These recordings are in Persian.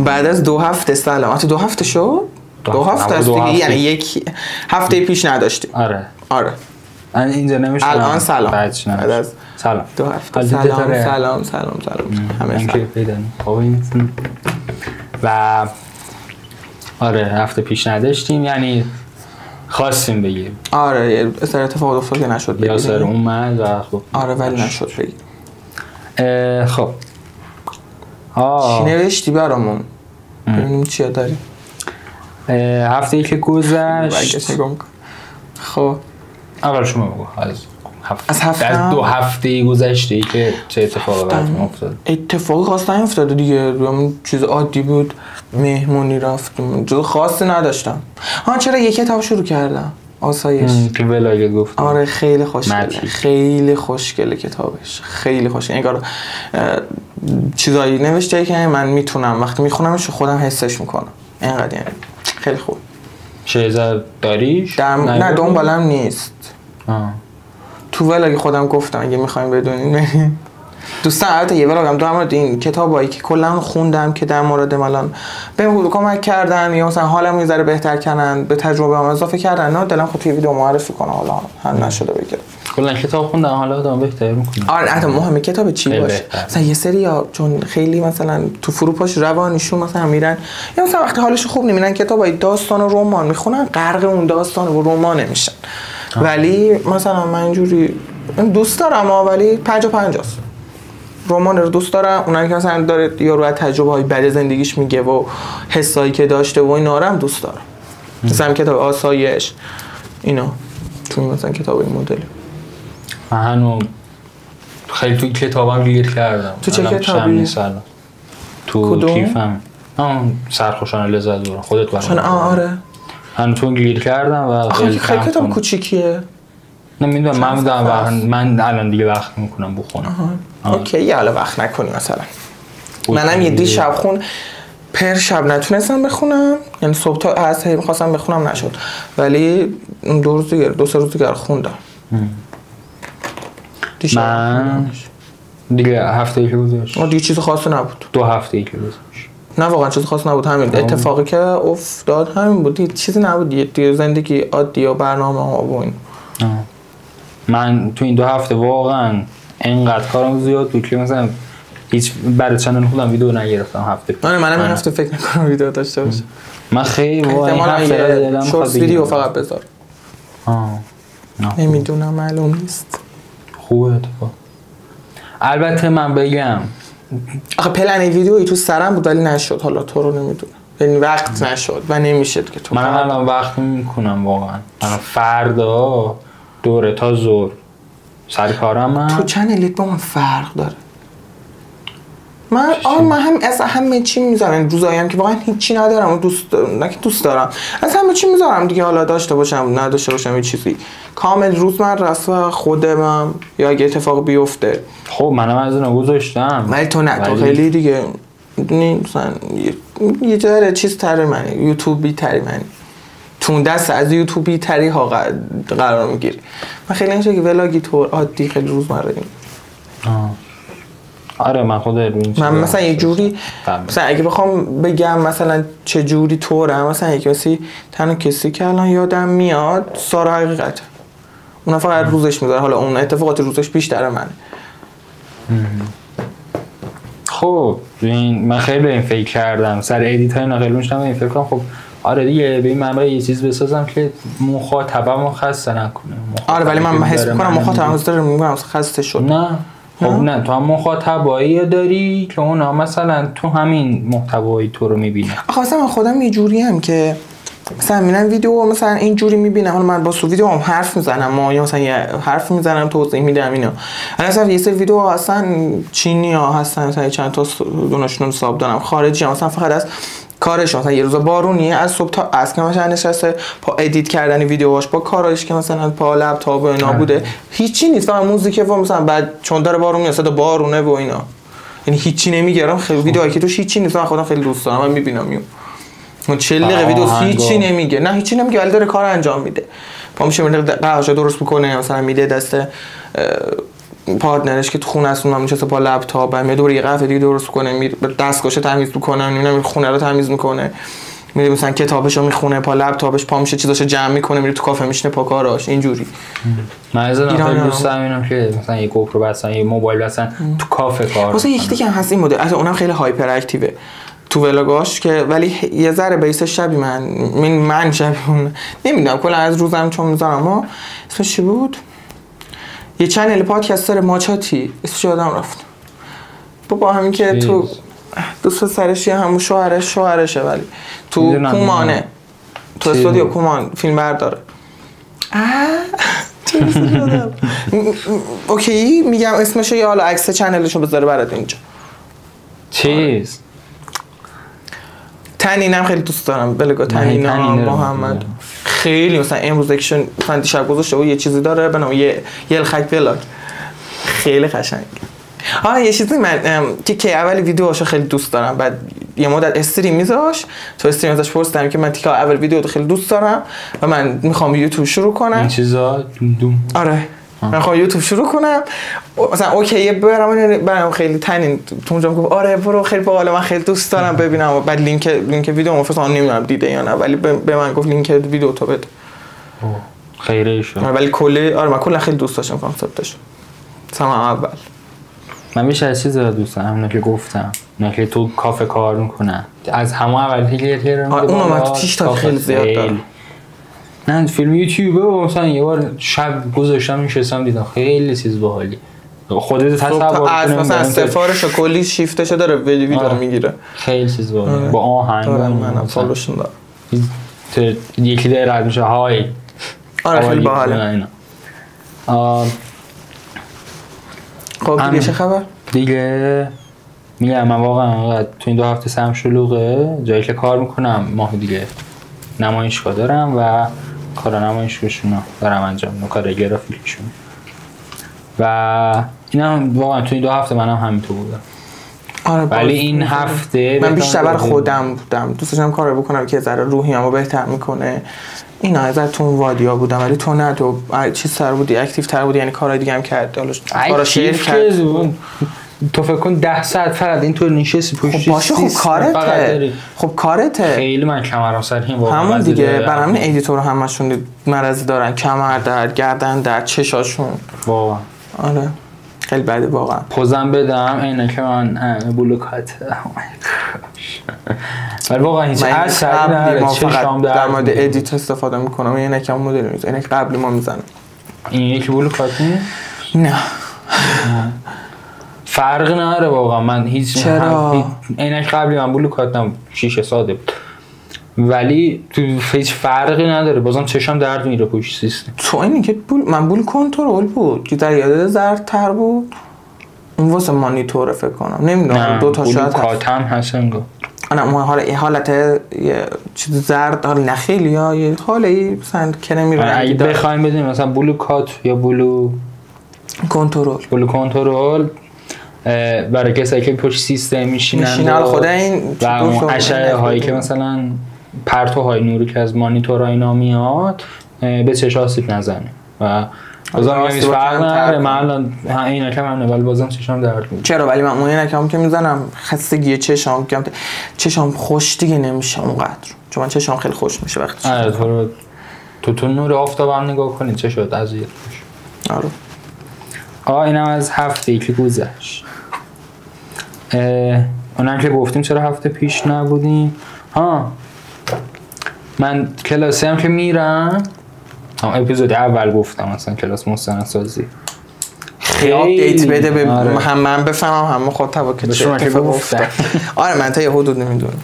بعد از 2 هفته سلامت 2 هفته شد؟ 2 هفته است دیگه، یعنی 1 هفته پیش نداشتیم. آره اینجا نمیشه الان سلام بعد از سلام 2 هفته سلام همه که پیدا و آره هفته پیش نداشتیم، یعنی خواستیم بگیم آره یه سر اتفاق افتاد که نشد بگیم، یاسر اومد و خب آره ولی نشد بگیم. خب چی نوشتی برامون؟ ببینیم چی داری. هفته‌ای که گذشت. خب اول شما بگو از 2 هفته گذشته که چه اتفاقی براتون افتاد؟ اتفاقی خاصی نیفتاد دیگه، چیز عادی بود، مهمونی رفتم، چیز خاصی نداشتم. چرا یه کتاب شروع کردم، آسایش که ولاگ گفتم. آره خیلی خوشگله، خیلی خوشگله کتابش، خیلی خوشگله. انگار چیزایی نوشته که من میتونم وقتی میخونمش خودم حسش میکنم، اینقدر یعنی خیلی خوب. چه داریش؟ نه دنبالم نیست. تو ولاگ خودم گفتم اگه میخوایم بدونین دوستان. البته یه ولاگم در مورد این کتابایی که کلا خوندم که در مورد الان بهم کمک کردن یا مثلا حالم یه ذره بهتر کردن، به تجربه‌ام اضافه کردن، نه دلم خود توی ویدیو معرفی کنم، حالا هم نشده بگم. کلا کتاب خوندن حالا آدم بهتر می‌کنه. آره حتی مهمه کتاب چی باشه. مثلا یه سری‌ها چون خیلی مثلا تو فروپاش روانیشون مثلا میرن یا مثلا وقتی حالش خوب نمیرن کتابای داستان و رمان میخونن، غرق اون داستان و رمان میشن. ولی مثلا من اینجوری دوست دارم ولی 50-50 است. رمان رو دوست دارم، اونایی که مثلا داره یا روی تجربه‌های بد زندگیش میگه و حسایی که داشته و اینا رو دوست دارم. مثلا کتاب آسایش اینا تو مثلا کتاب این مدلی. من خیلی تو کتابم گیر کردم. تو چه کتابی؟ تو کیفم. سرخوشانه لذت بردم. خودت برام. آره. من تو گیر کردم و خیلی کتاب کوچیکیه. نمیدونم من الان دیگه وقت میکنم بخونم. اوکی حالا وقت نکنی مثلا. منم یه دیشب پر شب نتونستم بخونم، یعنی صبح تا از می‌خواستم بخونم نشد، ولی اون 2-3 روز دیگه خوندم. من دیگه هفته‌ای که گذشت دیگه چیز خاصی نبود. 2 هفته‌ای که گذشت نه واقعا چیز خاصی نبود، همین اتفاقی که افتاد همین بود، چیزی نبود دیگه، زندگی عادی و برنامه‌ها و این. من تو این 2 هفته واقعا انقدر کارم زیاد بود که مثلا هیچ برای چنل خودم ویدیو نگرفتم هفته. منم این هفته فکر نکنم ویدیو داشته باشم. من خیلی واقعا شورت ویدیو فقط بذار. نمیدونم معلوم نیست. خوبه اتفاق. البته من بگم آخه پلن ویدیویی تو سرم بود ولی نشد، حالا تو رو نمیدونم، یعنی وقت نشد و نمیشد که تو. من الان وقت میکنم واقعا. من فردا دوره تا ظهر سر کارم. تو چنلت با من فرق داره. من هم از همه چی میذارم، روزایی که واقعا هیچی ندارم و دوست دارم از همه چی میذارم دیگه، حالا داشته باشم نداشته باشم یه چیزی کامل روزمره و خودم یا اگه اتفاق بیفته. خب منم از اون گذاشتم ولی تو نه، تو خیلی دیگه مثلا یه ذره چیز تره، من یوتیوبی تری، من تو دست از یوتیوبی تری ها قرار میگیری. من خیلی نمیشه که ولاگی تو عادی خیلی روزمره آره من من مثلا یه جوری مثلا اگه بخوام بگم مثلا چه جوری طورم، مثلا یکی تنها کسی که الان یادم میاد سارا حقیقت، اون فقط روزش میذاره، حالا اون اتفاقات روزش بیشتره من. خب من خیلی به این فکر کردم سر ادیت های نقل میشم، این فکر کنم خب آره دیگه به این معنی یه چیز بسازم که مخاطبم خسته نکنه. آره ولی من حس میکنم مخاطبم داره میگم خسته شد. نه خب نه تو هم مخاطبایی داری که اونا مثلا تو همین محتوایی تو رو میبینه. آخه مثلا من خودم یه جوری هم که مثلا میبینم ویدیو مثلا این جوری میبینم، حالا من با سو ویدیو هم حرف میزنم یا مثلا یه حرف میزنم توضیح میدم اینا، مثلا یه سری ویدیو اصلا چینی ها هستن مثلا چند تا دونشون حساب دارم خارجی هم مثلا فقط از کارش مثلا یه روز بارونیه از صبح تا عصر مثلا نشسته پا ادیت کردن ویدیوهاش با کارش که مثلا پا لپتاپ و اینا بوده، هیچی نیست، فقط موزیک و مثلا بعد چون داره بارون میاد صدا بارونه و اینا، یعنی هیچی نمیگیرم. خیلی ویدیوهایی که توش هیچی نیست من خودم خیلی دوست دارم، من میبینم اون 40 دقیقه ویدیو هیچی نمیگه، نه هیچی نمیگه ولی داره کار انجام میده، پا میشه قهوه‌شو درست میکنه مثلا میده دست پارتنرش که تو خونه است اونم نشسته با لپتاپ میاد دور یه قهوه دیگه درست کنه، میره دستگاهش تمیز میکنه، نمیدونم خونه رو تمیز میکنه، میره مثلا کتابشو میخونه، پا لپتاپش پا میشه چیزاشو جمع میکنه، میره تو کافه میشینه پا کاراش اینجوری. من از اون دوست دارم که مثلا یه گوپرو بسن یه موبایل بسن تو کافه کار. واسه یک دیگه هم هست این مدل، اصلا اونم خیلی هایپر اکتیوه تو ولاگاش که ولی یه ذره بیسش شبیه من شبیه اون نمیدونم کلا از روزم چون میذارم. اما اسمش چی بود؟ یه چنل پادکست داره ماچاتی، اسمش یادم رفت. با همین که تو دوست پسرش یه همون شوهرشه ولی تو کومانه تو استودیو کومان فیلم برداره. اوکی میگم اسمشو یا حالا عکس چنلشو بذاره برات اینجا. چیز تنینم خیلی دوست دارم. بلگا تنینا محمد خیلی مثلا امروز اکشن مثلا دیشب گذاشته و یه چیزی داره به نام یه الخک بلاگ خیلی قشنگ. یه چیزی من تیکه اول ویدیوهاشو خیلی دوست دارم. بعد یه مدت استریم میذاش تو استریم ازش پرسیدم که من تیکه اول ویدیو رو خیلی دوست دارم و من میخوام یوتیوب شروع کنم این چیزا آره من میخوام یوتیوب شروع کنم مثلا اوکی برام خیلی تنین تو اونجا میگم آره برو خیلی باحال من خیلی دوست دارم ببینم. بعد لینک ویدیو مفصل نمیدونم دیده یا نه ولی به من گفت لینک ویدیو تو بده. خیره شد. ولی کلی آره من کلا خیلی دوست داشتم کانسپتش. تمام اول من میشه از چیز رو دوست دارم که گفتم نه که تو کافه کار میکنن از همه اول هیلیر اونو من تو تیک تاک خیلی زیاد دارم. نه فیلم یوتیوبه مثلا یه بار شب گذاشتم نشستم دیدم خیلی چیز باحالی. خودت تصور کنم مثلا سفارش کلی شیفتشو داره ویدیو میگیره خیلی چیز باحالی با آهنگ منم فالوشون دارم. یکی داره رد میشه های آره خیلی باحاله. خب دیگه چه خبر؟ دیگه میگم من واقعا تو این 2 هفته سرم شلوغه. جایی که کار میکنم ماه دیگه نمایشگاه دارم و کار نمایشگاهشون دارم انجام میدم کار گرافیکشون و اینم واقعا تو این 2 هفته منم همینطور بودم. آره ولی این هفته من بیشتر برای خودم بودم. دوست داشتم کار بکنم که ذره روحیمو بهتر میکنه. اینا از تو اون وادیا بودم ولی تو نه تو چیز تر بودی اکتیو تر بودی یعنی کارهای دیگه هم کرد. حالا کارا شیر کرد تو فکر کن 10 ساعت فقط اینطور نشستی پشت خب باشه خب کارته. خب کارته خیلی من کمرم سر این واقعا همون دیگه برای همین ادیتور همشون مرض دارن کمر درد گردن درد چشاشون واقعا آره خیلی بده واقعا. پوزم بدم اینه که من بلوکات ولی واقعا هیچ اثری نداره چشام در مورد ادیت استفاده میکنم اینه که اون مدل نیست اینه که قبلی ما میزنم این یکی بلوکات نه فرق نداره واقعا. من هیچ چرا اینه قبلی من بلوکاتم شیشه ساده بود ولی تو هیچ فرقی نداره بازم چشام درد میره پشت سیستم. تو اینی که من بول کنترل بود که در یاد زردتر بود اون واسه مانیتور فکر کنم نمیدونم 2 تا شاید کاتم هست انگار انا اون حالت یه چیز زرد حال نخیل یا یه حالی مثلا کرمی رنگی داره. اگه بخوایم بدیم مثلا بلو کات یا بلو کنترل برای کسایی که پشت سیستم میشینن خود این و اون اشعه هایی که مثلا پرتوهای نوری که از مانیتورها اینا میاد به چش آسیب نزنه و بازم هیچ فرق نداره. من الان اینا که من ولی بازم چشام درد میگیره. چرا ولی من اون اینکم که میزنم خستگی چشام خوش دیگه نمیشه اونقدر چون من چشام خیلی خوش میشه وقتی آره تو نور آفتاب هم نگاه کنید چه شد اذیت میشه. آره اینم از هفته ای که گذشت. اونم که گفتیم چرا هفته پیش نبودیم. من کلاسی هم که میرم اپیزود اول گفتم مثلا کلاس مستندسازی خیلی دیت بده به هم من بفهمم هم خود که چه اتفاقی افتاد. آره من تا یه حدود نمیدونم.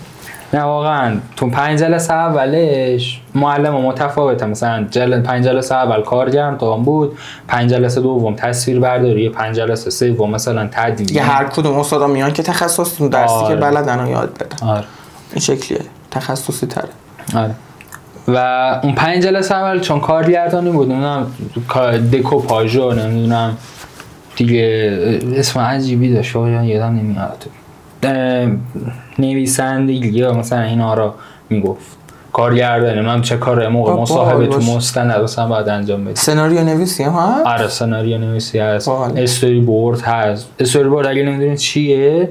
نه واقعا تو 5 جلسه اولش معلم متفاوته. مثلا 5 جلسه اول کارگرم تا بود 5 جلسه دوم تصویر برداری 5 جلسه سوم مثلا تدوین. یه هر کدوم استادا میان که تخصص درسی که بلدن رو یاد بدن. آره این شکلیه تخصصی تره. آره و اون 5 جلسه اول چون کارگردانی بود نمیدونم دکوپاژو نمیدونم دیگه اسم عجیبی داشت یادم نمیاد نویسندگی یا مثلا اینا رو میگفت کارگردانی من چه کاره موقع مصاحبه تو مستند مثلا باید انجام بدی. سناریو نویسی هم هست؟ آره سناریو نویسی هست، استوری بورد هست. استوری بورد اگه نمیدونید چیه،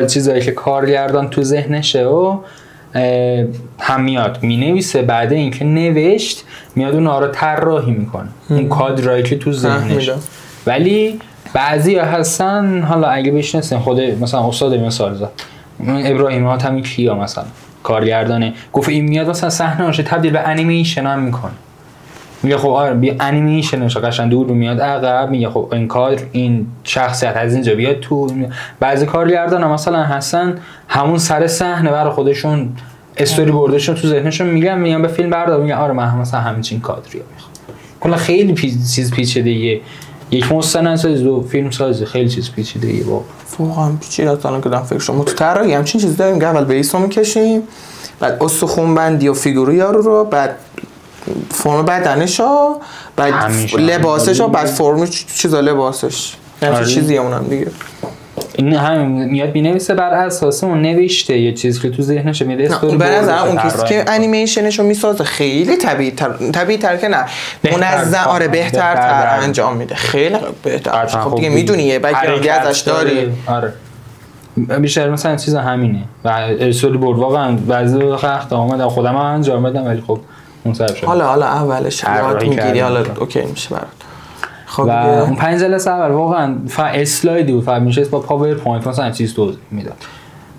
چیزایی که کارگردان تو ذهنشه و هم میاد مینویسه، بعد اینکه نوشت میاد اونها رو طراحی میکنه، اون کادرایی که تو ذهنش. ولی بعضی هستن، حالا اگه بشناسین خود مثلا استاد مثال زد ابراهیم حاتمی کیا مثلا کارگردانه، گفت این میاد مثلا صحنه‌اش تبدیل به انیمیشن هم میکنه. میگه خب آره بیا انیمیشنش قشنگ دور میاد عقب، میگه خب این کادر این شخصیت از اینجا بیاد تو. بعضی کارگردانا مثلا هستن همون سر صحنه برای خودشون استوری بوردشون تو ذهنشون میگن به فیلم بردار، میگن آره من مثلا همین کادری رو میخوام. کلا خیلی چیز پیچیده‌ایه، یک مستندساز دو فیلم سازی خیلی چیز پیچیده‌ایه واقعا پیچیده است. الان که دارم فکر شما تو طراحی همچین چیز داریم که اول بیسو میکشیم، بعد استخوان بندی و فیگور یارو رو، بعد فرم بدنشو، بعد لباسشو، بعد فرم چیزا لباسش، همین چیزیه اونم دیگه. این همین میاد بینویسه بر اساس اون نوشته یه چیزی که تو ذهنش میاد استوری. به نظر اون کسی که انیمیشنشو میسازه خیلی طبیعی تر که نه منظم، آره بهتر انجام میده، خیلی بهتر. خب دیگه میدونی یه بک‌گراند ازش داری. آره بیشتر مثلا چیزا همینه و استوری بورد واقعا بعضی وقتا اومدم خودم انجام بدم ولی خب اون صاحب شد. حالا اولش یاد میگیری، حالا اوکی میشه برات. خب و اون 5 جلسه اول واقعا اسلایدی بود، فقط میشه با پاورپوینت مثلا چیز توضیح میداد.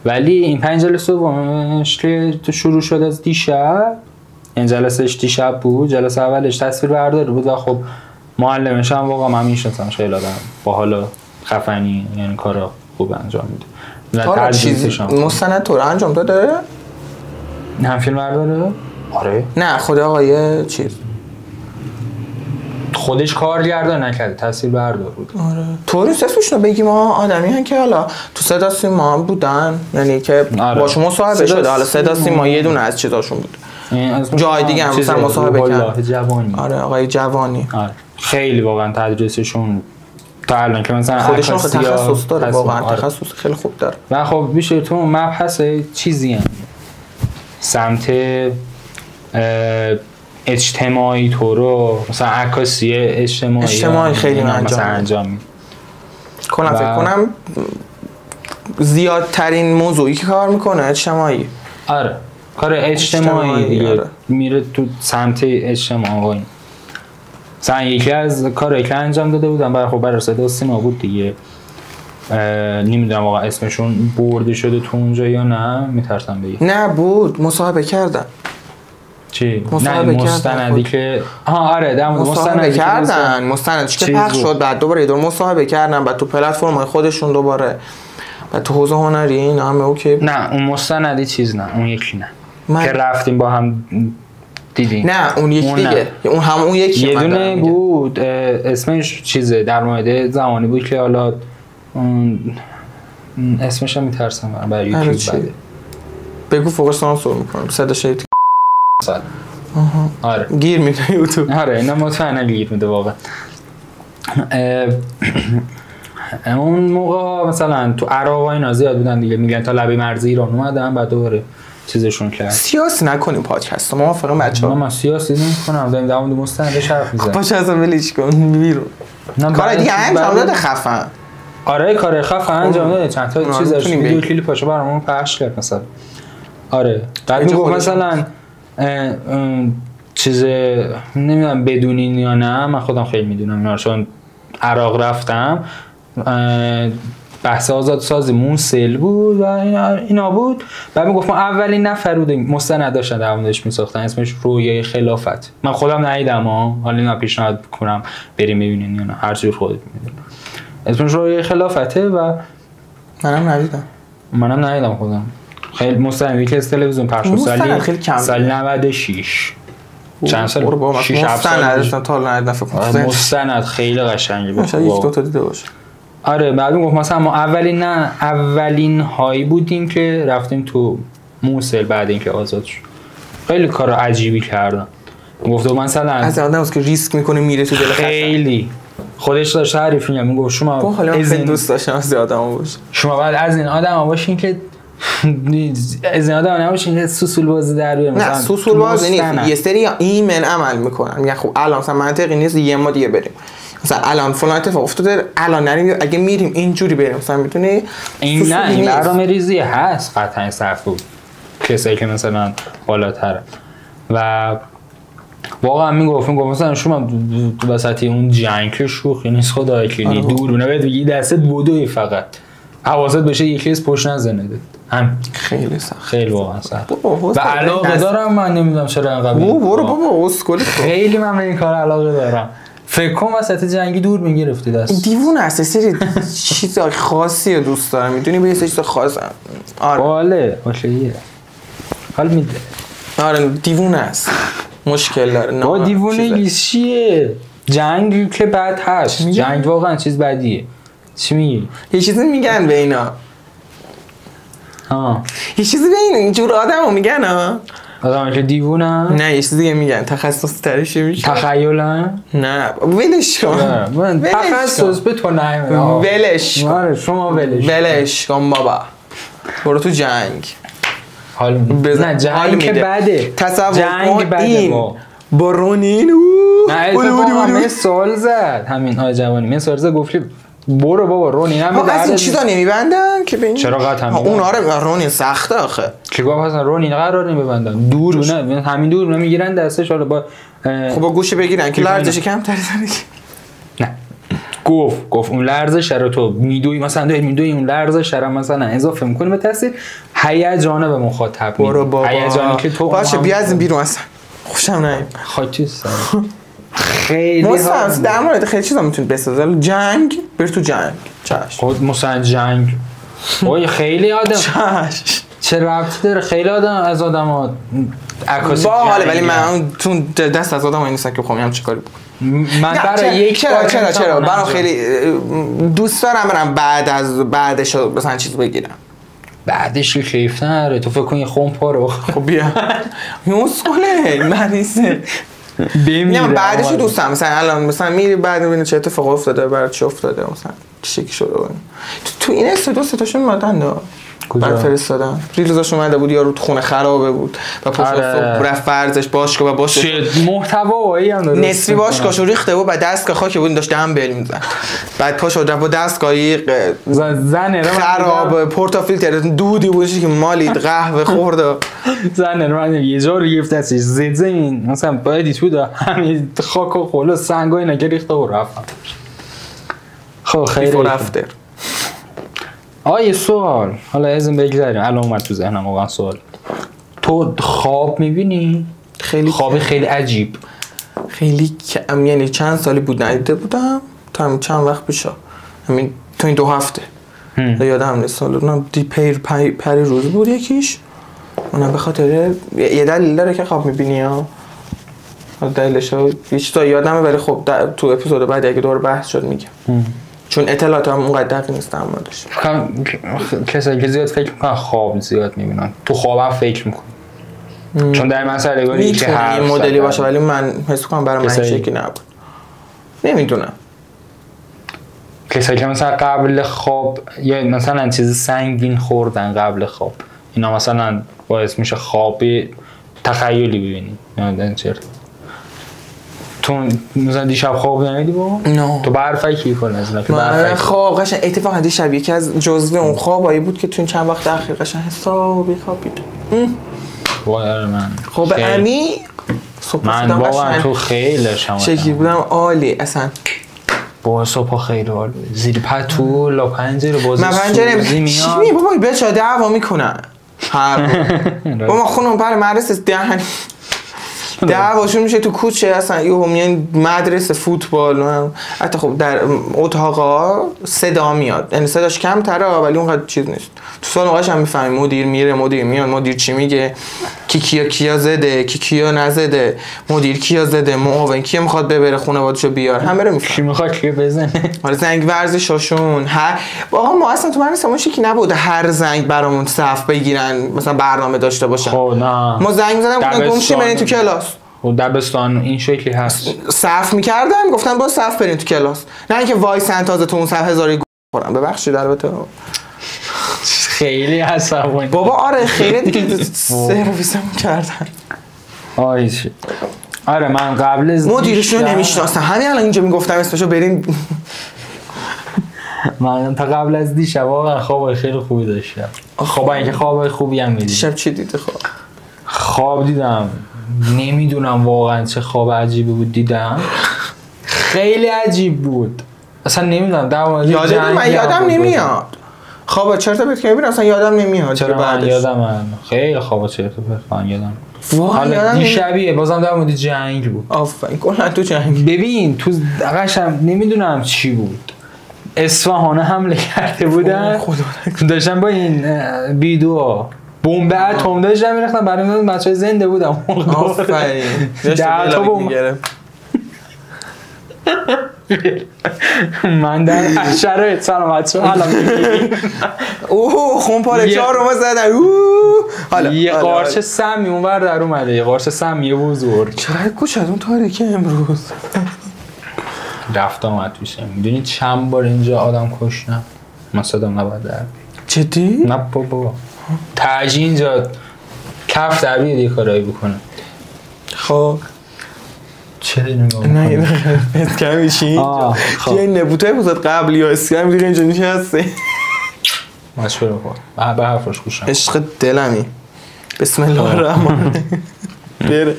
ولی این 5 جلسه دومش که تو شروع شد از دیشب، این جلسهش دیشب بود، جلسه اولش تصویر برداری بود و خب معلمش هم واقعا من میشناسمش، خیلی آدم با حالا خفنی، یعنی کارا خوب انجام میده. حالا چیزی مستند تو رو انجام داده؟ هم فیلم برداره؟ آره. نه خود آقای چیز خودش کارگردان نکرده، تصویر بردار بود. آره. طوری اسمشون رو بگیم ما آدمی هن که حالا تو صدا سیما بودن، یعنی که آره. با شما مصاحبه شده، حالا صدا سیما یه دونه از چیزاشون بود. جای دیگه هم مثلا مصاحبه کرد. جوانی. آره آقای جوانی. آره. خیلی واقعا تدریسشون تا الان که مثلا خودشون تخصص داره، واقعا تخصص خیلی خوب داره. و خب بیشتر تو مبحث چیزی هم سمت اجتماعی تو رو مثلا عکاسی اجتماعی خیلی انجام میده. فکر کنم زیادترین موضوعی که کار میکنه اجتماعی. آره کار اجتماعی دیگه. آره. میره تو سمت اجتماعی. مثلا یکی از کارهایی که انجام داده بودم برای صدا سیما بود دیگه، نمیدونم واقعا اسمشون برده شده تو اونجا یا نه، میترسم بگم. نه بود، مصاحبه کردن. چی؟ نه مستندی که آره در مورد مصاحبه کردن، مستندش که پخش شد، بعد دوباره یه دور مصاحبه کردن، بعد تو پلتفرم‌های خودشون دوباره، بعد تو حوزه هنری اینا همه اوکی. نه اون مستندی چیز نه، اون یکی نه که رفتیم با هم دیدیم. نه اون یکی دیگه، اون هم اون یکی یه دونه بود اسمش چیزه، در مورد زمانی بود که حالا اسمش هم میترسم برای یوتیوب بده. بگو فوق سانسور میکنم صداش آره گیر میده یوتیوب. آره اینا مطمئنا گیر میده واقعا. اون موقع مثلا تو عراق و اینا زیاد بودن دیگه، میگن تا لبه مرز ایران اومدن بعد دوباره چیزشون کرد. سیاسی نکنیم پادکست ما فقط بچه‌ها. من سیاسی نمی‌کنم، داریم در مورد مستندش حرف می‌زنیم. باشه اصلا ولش کن بیرون. کار دیگه انجام داده خفن. آره کار خفن انجام داده، چند تا چیزاش ویدیو کلیپاشو برامون پخش کرد مثلا. آره بعد میگفت مثلا چیز نمیدونم بدونین یا نه، من خودم خیلی میدونم چون عراق رفتم، بحث آزادسازی موصل بود و اینا بود. بعد میگفت ما اولین نفر بودیم مستند داشتن در موردش میساختن، اسمش رویای خلافت. من خودم ندیدم حالا اینا پیشنهاد میکنم بریم ببینین یا نه، هر چیز خودت میدونی. اسمش رویای خلافته و منم ندیدم خودم. خیلی مستندی که از تلویزیون پخش شد سال 96 چند سال 6 7 سال تا ندیدم فکر کنم. مستند خیلی قشنگی بود، مثلا یک دو تا دیده باشه. آره بعد میگفت مثلا ما اولین هایی بودیم که رفتیم تو موصل بعد اینکه آزاد شد. خیلی کار عجیبی کردن. گفت مثلا از آدمی که ریسک میکنه میره تو دل خطر. خیلی خودش داشت تعریف می‌کرد، میگفت شما از این دوست داشتم از آدما باشه. شما بعد از این آدما باشین که از این آدم نباشین سوسول بازی در بیارم. نه سوسول بازی نیست، یه سری ایمن عمل میکنن میگن خب الان مثلا منطقی نیست یه ما دیگه بریم، مثلا الان فلان اتفاق افتاده الان نریم، اگه میریم اینجوری بریم مثلا میتونی این نه این برنامه ریزی هست قطعا صرف بود کسایی که مثلا بالاتر و واقعا میگفتم مثلا شما تو وسط اون جنگ شوخی نیست خدای کلی دورونه بهت بگی دستت بودوی فقط حواست بشه یکی از پشت نزنه هم خیلی سخت، خیلی واقعا سخت و علاقه دارم. من نمیدونم چرا انقدر برو بابا اسکولی خیلی من به این کار علاقه دارم. فکر کنم وسط جنگی دور میگرفتی دست دیوونه است، سری چیز خاصی رو دوست دارم میدونی به یه چیز خاص. آره باله اوکیه حال میده. آره دیوونه است، مشکل داره. با دیوونه چیه؟ جنگ که بد هست، جنگ واقعا چیز بدیه. چی میگی؟ یه چیزی میگن به اینا، یه چیزی به این اینجور آدمو میگن آدم که دیوونه؟ نه یه چیزی دیگه میگن تخصص ترش میشه تخیلن؟ نه ولش کن تخصص به تو نه ولش کن شما ولش کن بابا برو تو جنگ. حال نه جنگ که بده، جنگ بده با رونین نه اتفاقا من سوال زد همین آقای جوانی من سوال زد گفتی برو بابا رونین هم به از این چیزا نمیبندن که ببین چرا قطعا اون آره رونین سخته آخه که گفت اصلا رونین قرار نمی ببندن دور نه همین دور نمیگیرن دستش حالا با خب با گوشه بگیرن که لرزش کمتر نه گفت اون لرزش رو تو میدوی مثلا میدوی اون لرزش رو مثلا اضافه میکنی به تاثیر هیجان به مخاطب برو بابا هیجانی که تو باشه بیا از این بیرون اصلا خوشم نمیاد خاطی خیلی مثلا در مورد خیلی چیزا میتونید بسازید. جنگ بر تو جنگ خود مثلا جنگ وای خیلی آدم چه ربطی داره خیلی آدم از آدم‌ها عکاسی با حاله ولی من تو دست از آدم‌ها نیستم که بخوام چه کاری بکنم. من برای یک چرا برام خیلی دوست دارم برم بعدش مثلا چیز بگیرم بعدش که کیف نره تو فکر کنی خون پارو خب بیا موسکوله مریضه بمیره بعدش دوستم مثلا الان مثلا میری بعد میبینی چه اتفاق افتاده برات چه افتاده مثلا چه شکلی شده تو این استودیو ستاشون اومدن بعد فرستادن ریلزاش اومده بود یارو تو خونه خرابه بود و پشت رفت ورزش باشگاه و باشه محتوایی هم داره نصفی باشگاهشو ریخته بود بعد دستگاه خاکی بود داشت دمبل میزد بعد پاشو رفت با دستگاهی زنه خراب پورتافیلتر دودی بودش که مالید قهوه خورد زنه من یه جا رو گرفت دستش زد زمین مثلا باید تو دا همین خاک و خلا سنگای نگه ریخته و رفت خب خیلی رفته. یه سوال حالا ازم بگذاریم الان اومد تو ذهنم واقعا سوال تو خواب میبینی؟ خیلی خواب خیلی عجیب خیلی کم یعنی چند سالی بود ندیده بودم تا همین چند وقت پیش همین تو این 2 هفته یادم نیست سالونم دی پری روز بود یکیش اونم به خاطر یه دلیل داره که خواب میبینی ها دلیلش هیچ تا یادمه ولی خب تو اپیزود بعد اگه دور بحث شد میگم چون اطلاعات هم اونقدر دقیق نیست در موردش. کسایی که زیاد فکر میکنن خواب زیاد میبینن تو خوابم فکر میکنن چون در مسئله گاری که هر مدلی باشه ولی من حس کنم برای من شکلی نبود نمیدونم کسایی که مثلا قبل خواب یا مثلا چیز سنگین خوردن قبل خواب اینا مثلا باعث میشه خواب تخیلی ببینی یادن چرا تو مثلا دیشب خواب نمیدی با؟ تو برفای کی کنه از من خواب قشنگ اتفاقا دیشب یکی از جزوه اون خوابایی بود که تو این چند وقت اخیر قشنگ حسابی خوابیدم وای من خواب عمیق من واقعا تو خیلی شکی بودم عالی اصلا با صبح خیلی عالی زیر پتو لا پنجره بازی من پنجره چی می بابا بچا دعوا میکنن بابا خونم پر مدرسه دعواشون میشه تو کوچه اصلا یهو میان مدرسه فوتبال حتی خب در اتاقا صدا میاد یعنی صداش کم تره ولی اونقدر چیز نیست تو سال موقعش هم میفهمی مدیر میره مدیر میاد مدیر چی میگه کیا زده کیا نزده مدیر کیا زده معاون کی میخواد ببره خانواده‌شو بیار همه رو میفهمی کی میخواد کی بزنه آره زنگ ورزشاشون آقا ما اصلا تو مدرسه‌مون شکی نبود هر زنگ برامون صف بگیرن مثلا برنامه داشته باشن خب نه ما زنگ می‌زدن گفتن گمشی برین تو کلاس و دبستان این شکلی هست صف می‌کردن گفتن با صف برین تو کلاس نه اینکه وای سنتازه تو اون صف هزاری خورم ببخشید البته خیلی عصبانی بابا آره خیلی دیگه سرویسم کردن. آره من قبل از مدیرشون نمیشناسم، همین الان اینجا میگفتم اسمشو برین. من تا قبل از دیشب واقعا خواب خیلی خوبی داشتم. خواب اینکه خواب خوبی هم میدید. دیشب چی دیدی؟ خواب دیدم، نمیدونم واقعا چه خواب عجیبی بود دیدم، خیلی عجیب بود اصلا نمیدونم در مورد من یادم نمیاد. خواب چرت و پرت که میبینم اصلا یادم نمیاد. چرا من یادم خیلی خواب چرت و پرت من یادم. حالا دیشبیه بازم در مورد جنگ بود. آفرین کلا تو جنگ. ببین تو قشنگ نمیدونم چی بود، اصفهان حمله کرده بودن، داشتن با این بیدو بمب اتم داشتن می‌ریختن برای من بچه‌ها زنده بودم. آفرین. در تا بمب من در شرایط سلامت شو حالا میگم اوه خونپاره 4 رو زدن. حالا یه قارچ سمی اونور در اومده، یه قارچ سمی بزرگ. چرا کوچه‌تون تاریکه امروز؟ رفت آمد توشه. میدونی چند بار اینجا آدم کشتم مثلا نباید در جدی؟ نه بابا تاجی اینجا کف در بیاد یه کارایی بکنه. خب چه نگاه نه اسکم میشی؟ یه نبوتای بزرگ قبلی یا اسکم دیگه اینجا نشسته. مشوره خود به حرفش گوشم. عشق دلمی. بسم الله الرحمن بره.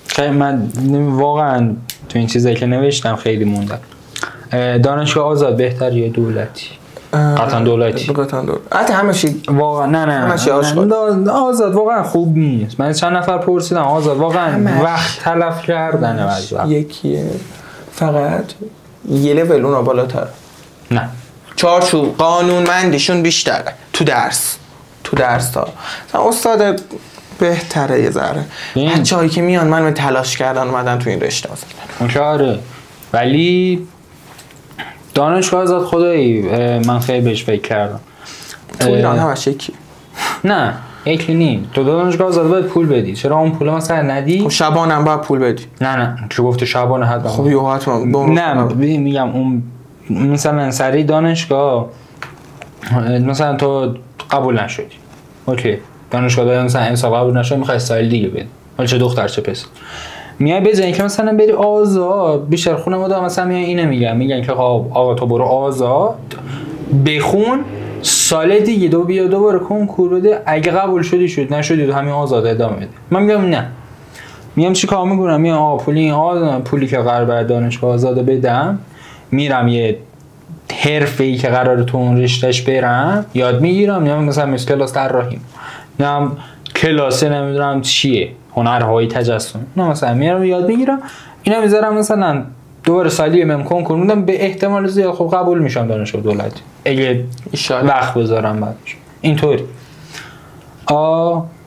خیلی من واقعا تو این چیزایی که نوشتم خیلی موندم. دانشگاه آزاد بهتر یا دولتی؟ قطعا دولتی. حتی همه چی واقعا نه آزاد واقعا خوب نیست. من چند نفر پرسیدم آزاد واقعا وقت تلف کردنه بعضی وقت. یکیه فقط یه لول اونها بالاتر. نه چارچوب قانونمندیشون بیشتره تو درس ها. مثلا استاد بهتره یه ذره. بچه‌هایی که میان من تلاش کردن اومدن تو این رشته مثلا. آره ولی دانشگاه آزاد خدایی من خیلی بهش فکر کردم. تو ایران همش یکی؟ نه یکی نیم. تو دانشگاه آزاد باید پول بدی. چرا اون پول مثلا ندی؟ خب شبانه هم باید پول بدی. نه چه گفته شبانه حتما. خب یه حتما نه میگم اون مثلا سری دانشگاه مثلا تو قبول نشدی اوکی دانشگاه دادن مثلا امسال قبول نشد میخوای سال دیگه بدی، حالا چه دختر چه پسر میای بزنی که مثلا بری آزاد. بیشتر خانواده مثلا میان اینو میگن که آقا تو برو آزاد بخون سال دیگه بیا دوباره کنکور بده، اگه قبول شدی شد نشدی تو همین آزاد ادامه بده. من میگم نه، میام چیکار میکنم؟ میام آقا پولی که قرار بر دانشگاه آزاد بدم میرم یه حرفه‌ای که قراره تو اون رشتهش برم یاد میگیرم، میام مثلا مثل کلاس طراحی، میام کلاس نمیدونم چیه هنرهای تجسم، نه مثلا میرم یاد میگیرم اینا میذارم مثلا دوباره سالی میام کنکور میدم، به احتمال زیاد خب قبول میشم دانشگاه دولتی اگه وقت بذارم بعدش. اینطوری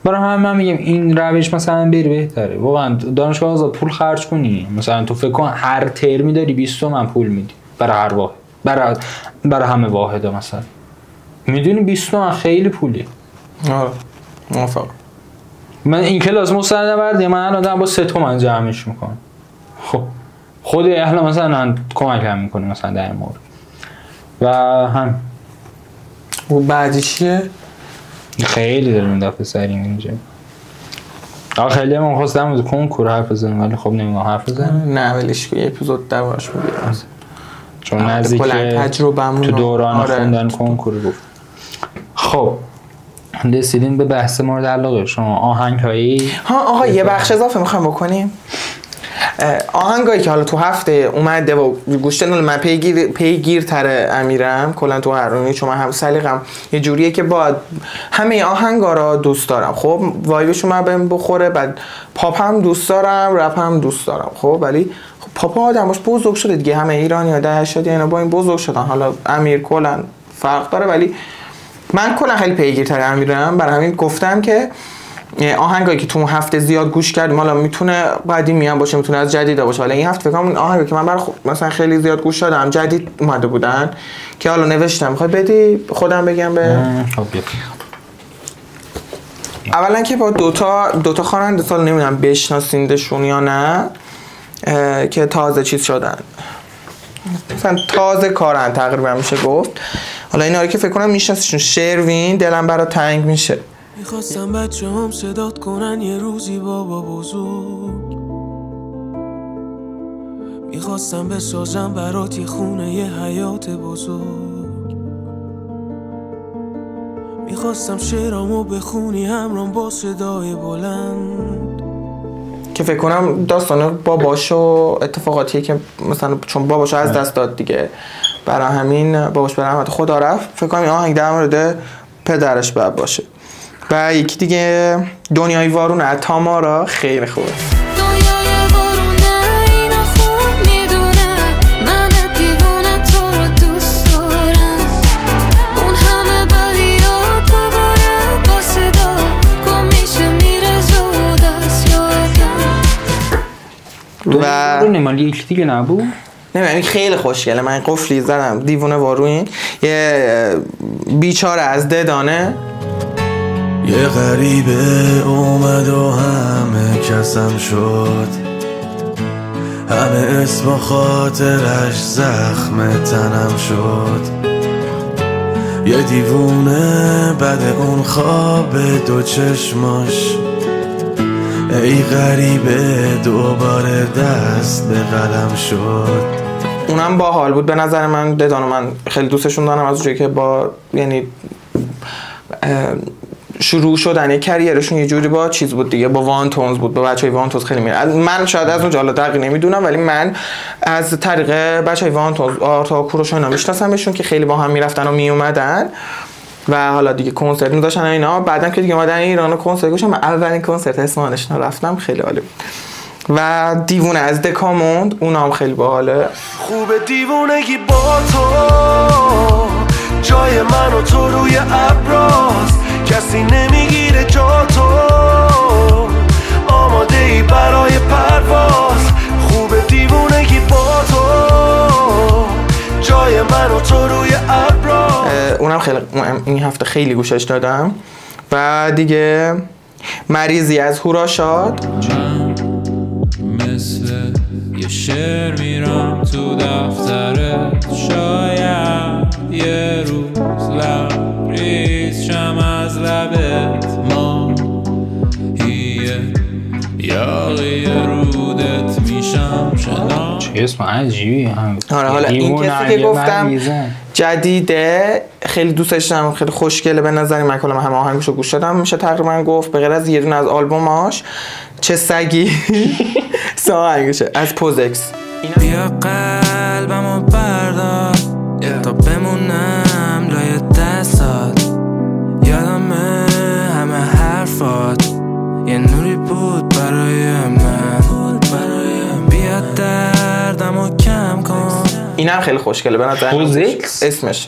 برای همه من میگم این روش مثلا بری بهتره. واقعا دانشگاه آزاد پول خرج کنی، مثلا تو فکر کن هر ترمی داری 20 تومن پول میدی برای هر واحد، برای همه واحدا مثلا میدونی 20 تومن خیلی پولی. آره موافقم. من این کلاس مستند من الان دارم با 3 تومن جمعش میکنم. خب خود اهل مثلا کمک هم میکنه مثلا در این مورد. و هم و بعدی چیه؟ خیلی داریم دفعه سریم اینجا. خیلی من خواستم از کنکور حرف بزنم ولی خب نمیگم حرف بزنم. نه ولیش که اپیزود دربارش میگیرم چون نزدیک تو دوران خوندن کنکور گفت. خب رسیدیم به بحث مورد علاقه شما، آهنگ‌هایی. آقا یه بخش اضافه میخوایم بکنیم. آهنگایی که حالا تو هفته اومده و گوش دادن من پیگیرتر امیرم کلا تو هر روزی، چون من هم سلیقم یه جوریه که با همه آهنگا رو دوست دارم. خب وایبشون من بهم بخوره، بعد پاپ هم دوست دارم، رپ هم دوست دارم. خب ولی خب پاپ آدمش بزرگ شده دیگه، همه ایرانی‌ها ده شد اینا با این بزرگ شدن. حالا امیر کلا فرق داره ولی من کلا خیلی پیگیرتر امیرم، برای همین گفتم که آهنگایی که تو هفته زیاد گوش کردیم، حالا میتونه قدیمی هم باشه میتونه از جدید باشه، ولی این هفته فکر کنم آهنگایی که من برای مثلا خیلی زیاد گوش دادم جدید اومده بودن که حالا نوشتم میخوای بدی خودم بگم به اولا که با دوتا خواننده سال نمیدونم بشناسیندشون یا نه که تازه چیز شدن، مثلا تازه کارن تقریبا میشه گفت. حالا اینا رو که فکر کنم میشناسیشون، شروین دلم برات تنگ میشه. میخواستم بچه هم صدات کنن یه روزی بابا بزرگ، میخواستم بسازم برات یه خونه یه حیات بزرگ، میخواستم شعرامو بخونی همرام با صدای بلند، که فکر کنم داستان باباشو اتفاقاتیه که مثلا چون باباشو از دست داد دیگه، برای همین باباش به رحمت خدا رفت. فکر کنم این آهنگ در مورد پدرش باید باشه. و یکی دیگه دنیای وارونه از تامارا، خیلی خوبه. و مالی یکی دیگه نبود؟ نمیدونم خیلی خوشگله. من قفلی زدم دیوونه واروین، یه بیچاره از ددانه. یه غریبه اومد و همه کسم شد، همه اسم و خاطرش زخم تنم شد، یه دیوونه بعد اون خواب دو چشماش، ای غریبه دوباره دست به قلم شد. اونم باحال بود به نظر من. ددانو من خیلی دوستشون دارم از اونجایی که با یعنی شروع شدن کریرشون یه جوری با چیز بود دیگه، با وانتونز بود، با بچهای وانتونز خیلی میره. من شاید از اونجا حالا دقیق نمیدونم ولی من از طریق بچهای وانتونز آرتا کوروش اینا میشناسمشون که خیلی با هم میرفتن و میومدن و حالا دیگه کنسرت می‌داشتن اینا. بعدم که دیگه اومدن ایران کنسرت گوشم، من اولین کنسرت اسمانشنا رفتم، خیلی عالی بود. و دیوونه از دکاموند اونام خیلی باحاله. خوبه دیوونگی با تو، جای من و تو روی ابراست، کسی نمیگیره جا تو، آماده ای برای پرواز. خوبه دیوونگی با تو، جای من و تو روی ابراست. اونم خیلی این هفته خیلی گوشش دادم. و دیگه مریضی از هوراشاد، مثل یه شعر میرم تو دفترت، شاید یه روز لبریز شم از لبت، ما یاقی رودت میشم شدم. چه اسم عجیبی هم. آره حالا این کسی که گفتم جدیده، خیلی دوستش دارم، خیلی خوشگله به نظر من. کلا همه آهنگشو گوش دادم، میشه تقریبا گفت به غیر از یه دونه از آلبوماش چه سگی سه آهنگشه از پوزکس. بیا قلبمو بردار تا بمونم لای دستات، یادمه همه حرفات یه نوری بود برای من، بیا دردمو کم کن. اینم خیلی خوشگله به نظر. پوزکس اسمش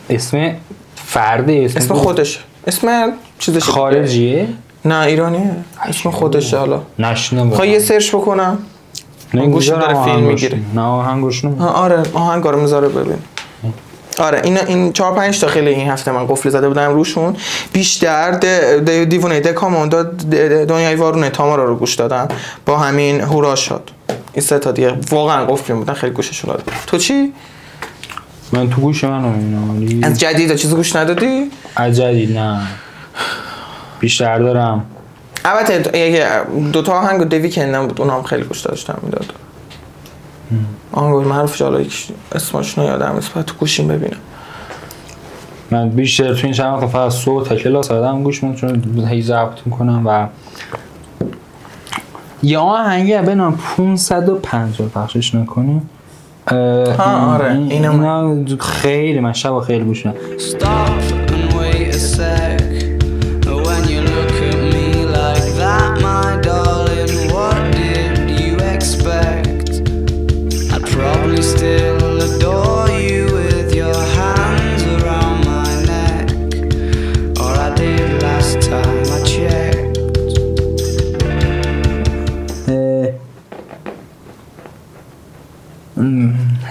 اسم فرده، اسم خودش، اسم چیزش خارجیه؟ نه ایرانیه، اسم خودشه. حالا نشنم خواهی یه سرچ بکنم. نه گوشی داره فیلم میگیره. نه آهنگوش نمیگیره. آره آهنگا رو میذاره ببین. آره این 4-5 تا خیلی این هفته من قفلی زده بودم روشون. بیشتر دیوونه دکاموند، دنیای وارونه، تامارا رو گوش دادم با همین هوراشاد. این سه تا دیگه واقعا قفلی بودن، خیلی گوششون دادم. تو چی؟ من تو گوش منو اینا. از جدید چیزی گوش ندادی؟ از جدید نه. بیشتر دارم. البته دو تا آهنگ دوی کندم بود، اونام خیلی گوش داشتم میداد. آهنگ معروفش حالا اسمش یادم نیست، بعد تو گوشیم ببینم. من بیشتر تو این چند وقت فقط صوت تا کلاس آدم گوش میدم چون هی ضبط میکنم و یه آهنگی به نام 550 پخشش نکنیم. آره اینا خیلی من شب خیلی گوش میدم.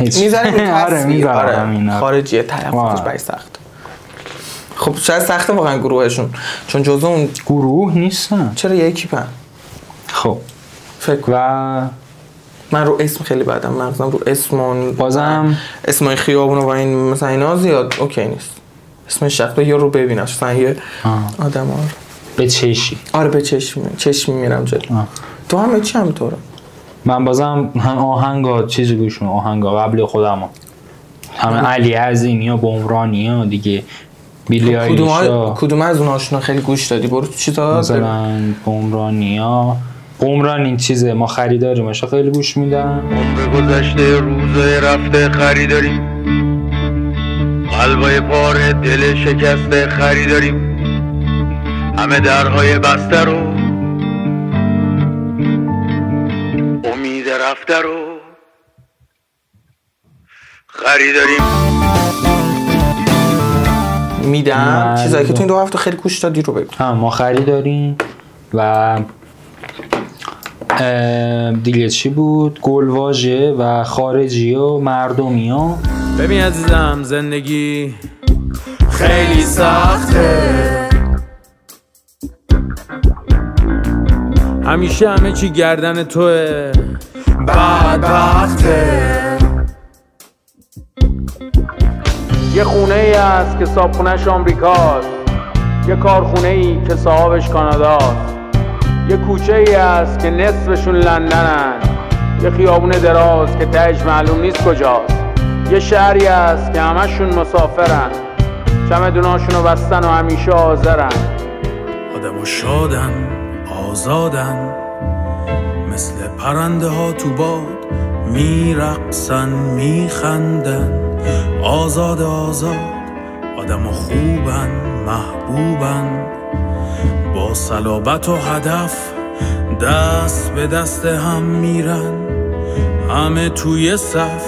میذاریم آره خارجیه تلفظش برای سخت. خب شاید سخته واقعا گروهشون، چون جزو اون گروه نیستن. چرا یکی پن؟ خب فکر و من رو اسم خیلی بدم، مغزم رو اسم بازم اسمای خیابون و این مثلا اینا زیاد اوکی نیست. اسم شخص یا رو ببینم مثلا یه آدم‌ها به چشی. آره به چشمی میرم جلو. تو هم چی همینطوره؟ من بازم هم آهنگا چیزی گوش میدم، آهنگا قبل خودم همه علی عظیمی یا بمرانی ها دیگه، بیلی آیلیش. کدوم از اوناشون خیلی گوش دادی؟ برو تو چیزا مثلا بمرانی ها، بمران این چیزه ما خریداریمش خیلی گوش میدم. عمر گذشته روزای رفته خریداریم، قلبای پاره دل شکسته خریداریم، همه درهای بسته رو امید رفته رو خریداریم. میدم چیزایی که تو این 2 هفته خیلی گوش دادی رو بگو. ما خریداریم و دیگه چی بود؟ گلواژه و خارجی و مردمی ها. ببین عزیزم زندگی خیلی سخته، همیشه همه چی گردن توه، بدبخته. یه خونه ای هست که صابخونه‌اش آمریکاست، یه کارخونه ای که صاحبش کاناداست، یه کوچه ای هست که نصفشون لندنن، یه خیابون دراز که تهش معلوم نیست کجاست، یه شهری هست که همشون مسافرن، چمدوناشونو بستن و همیشه حاضرن. آدمو شادن آزادن، مثل پرنده ها تو باد میرقصن میخندن، آزاد آزاد. آدمو خوبن محبوبن، با صلابت و هدف دست به دست هم میرن، همه توی صف.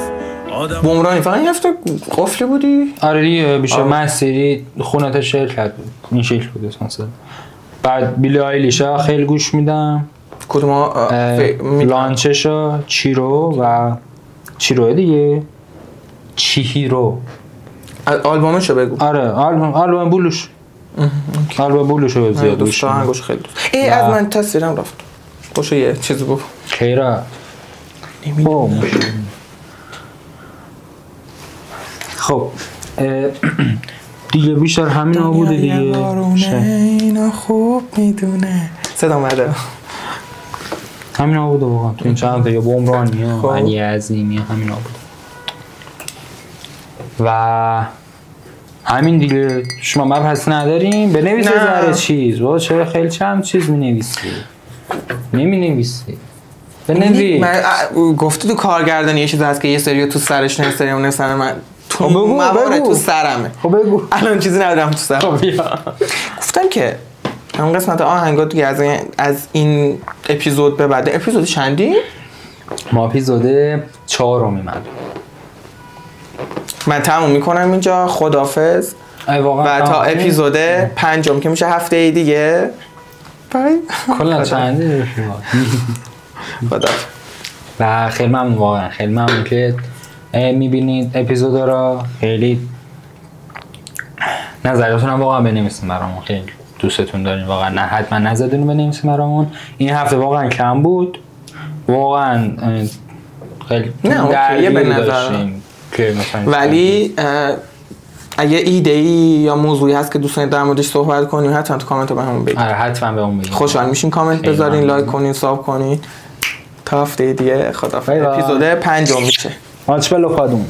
بمرانی فقط این هفته قفلی بودی؟ آره دیگه بیشه مسیری خونه تا شرکت بود، این شکل بود مثلا. بعد بیلی آیلیشا خیلی گوش میدم. کدوم لانچشا چیرو و چیروه دیگه چیهیرو آلبومشو بگو. آره آلبوم بولوش. آلبوم بولوشو زیاد گوش میدم. آهنگش خیلی دوست. از من تصویرم رفت. خوشو یه چیزی بگو. خیره. خب دیگه بیشتر همین ها بوده دیگه. اینا خوب میدونه. صدا اومده. همین ها بوده واقعا. تو این چند تا یا بمرانی ها علی عظیمی همین ها بوده. و همین دیگه. شما مبحث نداریم؟ بنویسه ذره چیز. با چرا خیلی چند چیز می نویسی؟ نمی نویسی. بنویس. گفتی تو کارگردانی یه چیز هست که یه سری تو سرش نه سری اون سر من. تو موارد تو سرمه. خب بگو. الان چیزی ندارم تو سرم. گفتم که همون قسمت آهنگا دیگه از این اپیزود به بعد اپیزود چندی؟ ما اپیزود 4 میمد. من تموم میکنم اینجا. خداحافظ. و تا اپیزود 5 که میشه هفته دیگه. بای. کلا چنده خدا. و خیلی ممنون واقعا. خیلی ممنون که میبینید اپیزودا را. خیلی نظراتون هم واقعا بنویسید برامون. خیلی دوستتون داریم واقعا. نه حتما نظرتون بنویسید برامون. این هفته واقعا کم بود. واقعا خیلی درگیر داشتیم که مثلا ولی اگه ایده‌ای یا موضوعی هست که دوستان در موردش صحبت کنیم حتما تو کامنت بهمون بگید. آره حتما بهمون بگید. خوشحال میشیم کامنت بذارین، لایک کنین، ساب کنین. تا هفته دیگه خداحافظ. اپیزود 5 میشه. ماچ بلو خادم.